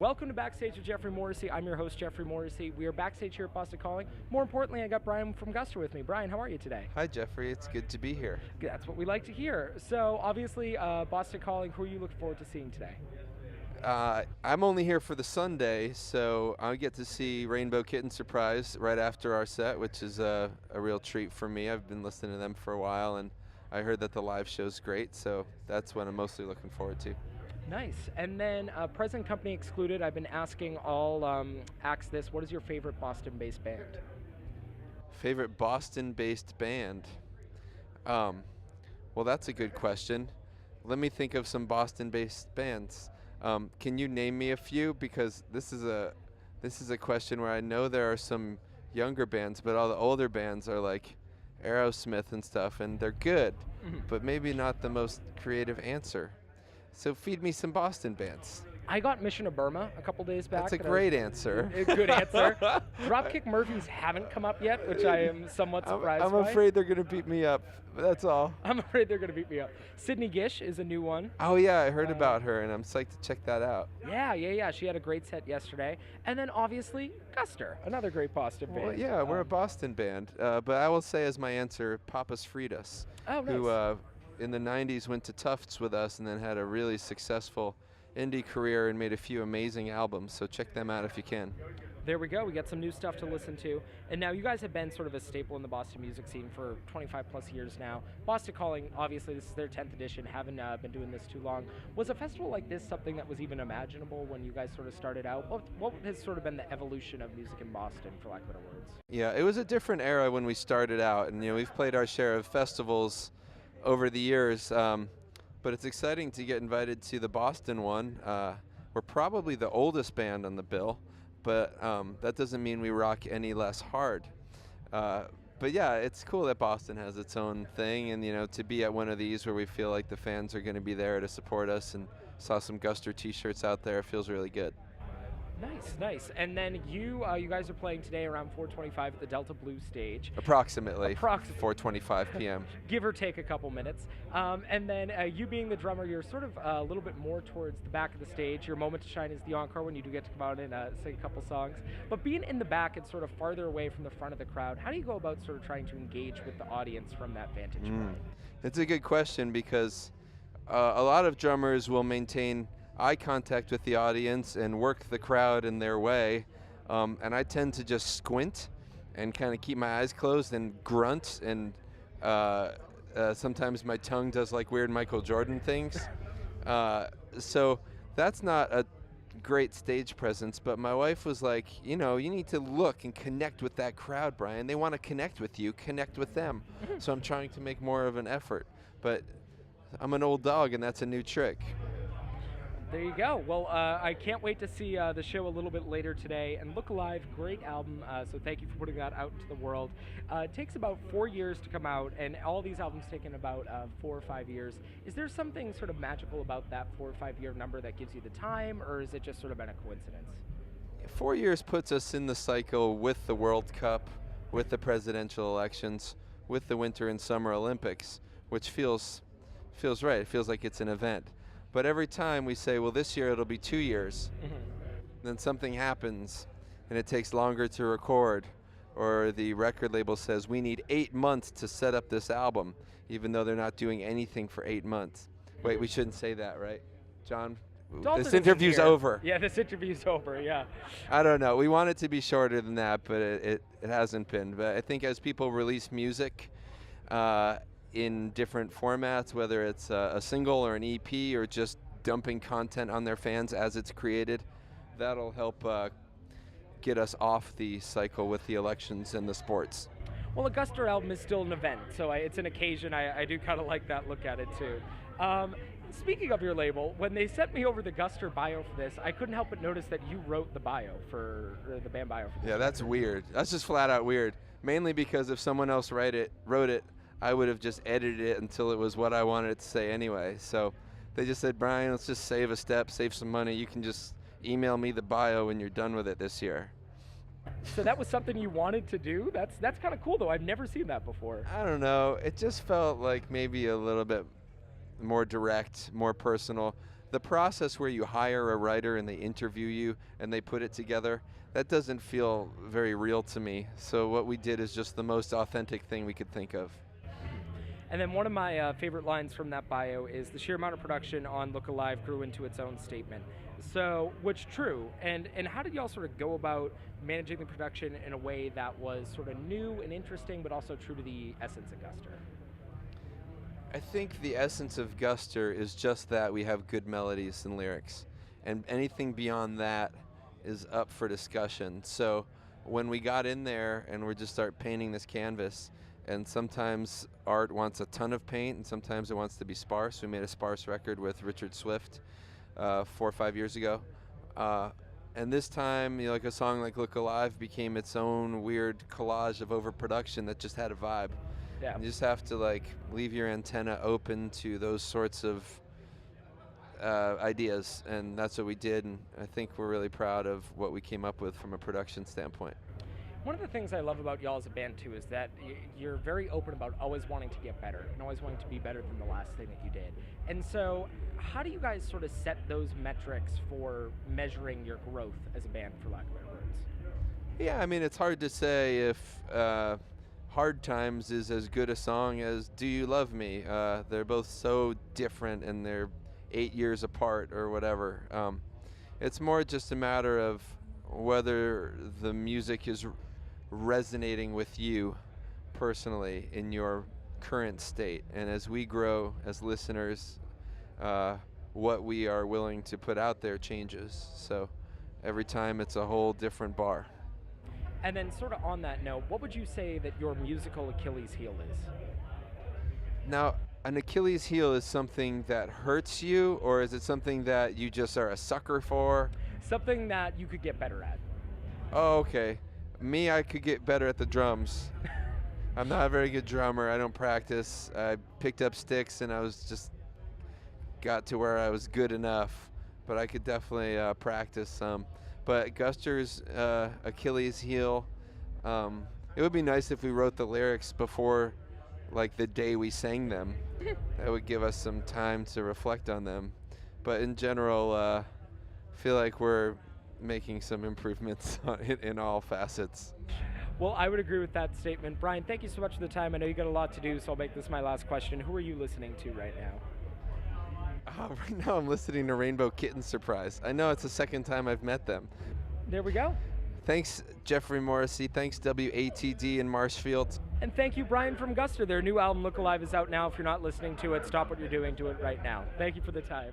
Welcome to Backstage with Geoffrey Morrissey. I'm your host, Geoffrey Morrissey. We are backstage here at Boston Calling. More importantly, I got Brian from Guster with me. Brian, how are you today? Hi, Geoffrey. It's good to be here. That's what we like to hear. So, obviously, Boston Calling, who are you looking forward to seeing today? I'm only here for the Sunday, so I get to see Rainbow Kitten Surprise right after our set, which is a real treat for me. I've been listening to them for a while, and I heard that the live show's great, so that's what I'm mostly looking forward to. Nice. And then, present company excluded, I've been asking all acts this. What is your favorite Boston-based band? Favorite Boston-based band? Well, that's a good question. Let me think of some Boston-based bands. Can you name me a few? Because this is a question where I know there are some younger bands, but all the older bands are like Aerosmith and stuff, and they're good, but maybe not the most creative answer. So feed me some Boston bands. I got Mission of Burma a couple days back. That's a great answer. A good answer. Dropkick Murphys haven't come up yet, which I am somewhat surprised I'm by. afraid they're going to beat me up. That's all. I'm afraid they're going to beat me up. Sydney Gish is a new one. Oh, yeah, I heard about her, and I'm psyched to check that out. Yeah. She had a great set yesterday. And then, obviously, Guster, another great Boston band. Well, yeah, we're a Boston band. But I will say as my answer, Papas Fritas, who in the 90s went to Tufts with us and then had a really successful indie career and made a few amazing albums. So check them out if you can. There we go. We got some new stuff to listen to. And now you guys have been sort of a staple in the Boston music scene for 25 plus years now. Boston Calling, obviously, this is their 10th edition. Haven't been doing this too long. Was a festival like this something that was even imaginable when you guys sort of started out? What has sort of been the evolution of music in Boston, for lack of better words? Yeah, it was a different era when we started out. And, we've played our share of festivals over the years. But it's exciting to get invited to the Boston one. We're probably the oldest band on the bill, but that doesn't mean we rock any less hard. But yeah, it's cool that Boston has its own thing, and to be at one of these where we feel like the fans are going to be there to support us, and saw some Guster t-shirts out there, feels really good. Nice. And then you guys are playing today around 4:25 at the Delta Blue stage. Approximately 4:25 p.m. Give or take a couple minutes. And then you being the drummer, you're sort of a little bit more towards the back of the stage. Your moment to shine is the encore when you do get to come out and sing a couple songs. But being in the back and sort of farther away from the front of the crowd, how do you go about sort of trying to engage with the audience from that vantage point? It's a good question because a lot of drummers will maintain eye contact with the audience and work the crowd in their way, and I tend to just squint and kind of keep my eyes closed and grunt, and sometimes my tongue does like weird Michael Jordan things, so that's not a great stage presence. But my wife was like, you need to look and connect with that crowd, Brian. They want to connect with you, connect with them. So I'm trying to make more of an effort, but I'm an old dog, and that's a new trick. There you go. Well, I can't wait to see the show a little bit later today. And Look Alive, great album. So thank you for putting that out into the world. It takes about 4 years to come out, and all these albums taken about 4 or 5 years. Is there something sort of magical about that 4 or 5 year number that gives you the time, or is it just sort of been a coincidence? 4 years puts us in the cycle with the World Cup, with the presidential elections, with the Winter and Summer Olympics, which feels right. It feels like it's an event. But every time we say, well, this year it'll be 2 years, then something happens and it takes longer to record, or the record label says we need 8 months to set up this album, even though they're not doing anything for 8 months. Wait, we shouldn't say that, right? John, this interview's over. Yeah, this interview's over, yeah. I don't know. We want it to be shorter than that, but it hasn't been. But I think as people release music, in different formats, whether it's a single or an EP or just dumping content on their fans as it's created, that'll help get us off the cycle with the elections and the sports. Well, a Guster album is still an event, so it's an occasion. I do kind of like that look at it too. Speaking of your label, when they sent me over the Guster Bio for this, I couldn't help but notice that you wrote the bio for the band bio for this. Yeah, that's weird. That's just flat out weird. Mainly because if someone else wrote it, I would have just edited it until it was what I wanted it to say anyway. So they just said, Brian, let's just save a step, save some money. You can just email me the bio when you're done with it this year. So that was something you wanted to do? That's kind of cool, though. I've never seen that before. I don't know. It just felt like maybe a little bit more direct, more personal. the process where you hire a writer and they interview you and they put it together, that doesn't feel very real to me. So what we did is just the most authentic thing we could think of. And then one of my favorite lines from that bio is the sheer amount of production on Look Alive grew into its own statement. So, which true? And how did y'all sort of go about managing the production in a way that was sort of new and interesting, but also true to the essence of Guster? I think the essence of Guster is just that we have good melodies and lyrics, and anything beyond that is up for discussion. So when we got in there and we just start painting this canvas, and sometimes art wants a ton of paint and sometimes it wants to be sparse. We made a sparse record with Richard Swift 4 or 5 years ago. And this time, like a song like Look Alive became its own weird collage of overproduction that just had a vibe. Yeah. You just have to leave your antenna open to those sorts of ideas, and that's what we did, and I think we're really proud of what we came up with from a production standpoint. One of the things I love about y'all as a band too is that you're very open about always wanting to get better and always wanting to be better than the last thing that you did. And so how do you guys sort of set those metrics for measuring your growth as a band, for lack of better words? Yeah, I mean, it's hard to say if Hard Times is as good a song as Do You Love Me. They're both so different and they're 8 years apart or whatever. It's more just a matter of whether the music is resonating with you personally in your current state. And as we grow as listeners, what we are willing to put out there changes. So every time it's a whole different bar. And then sort of on that note, what would you say that your musical Achilles heel is? Now, an Achilles heel is something that hurts you, or is it something that you just are a sucker for? Something that you could get better at. Oh, okay. Me, I could get better at the drums. I'm not a very good drummer. I don't practice. I picked up sticks and I was just got to where I was good enough, but I could definitely practice some. But Guster's Achilles heel, it would be nice if we wrote the lyrics before the day we sang them. That would give us some time to reflect on them. But in general, I feel like we're making some improvements in all facets. Well, I would agree with that statement. Brian, thank you so much for the time. I know you got a lot to do, so I'll make this my last question. Who are you listening to right now? Right now I'm listening to Rainbow Kitten Surprise. I know it's the second time I've met them. There we go. Thanks, Geoffrey Morrissey. Thanks, WATD in Marshfield. And thank you, Brian from Guster. Their new album, Look Alive, is out now. If you're not listening to it, stop what you're doing. Do it right now. Thank you for the time.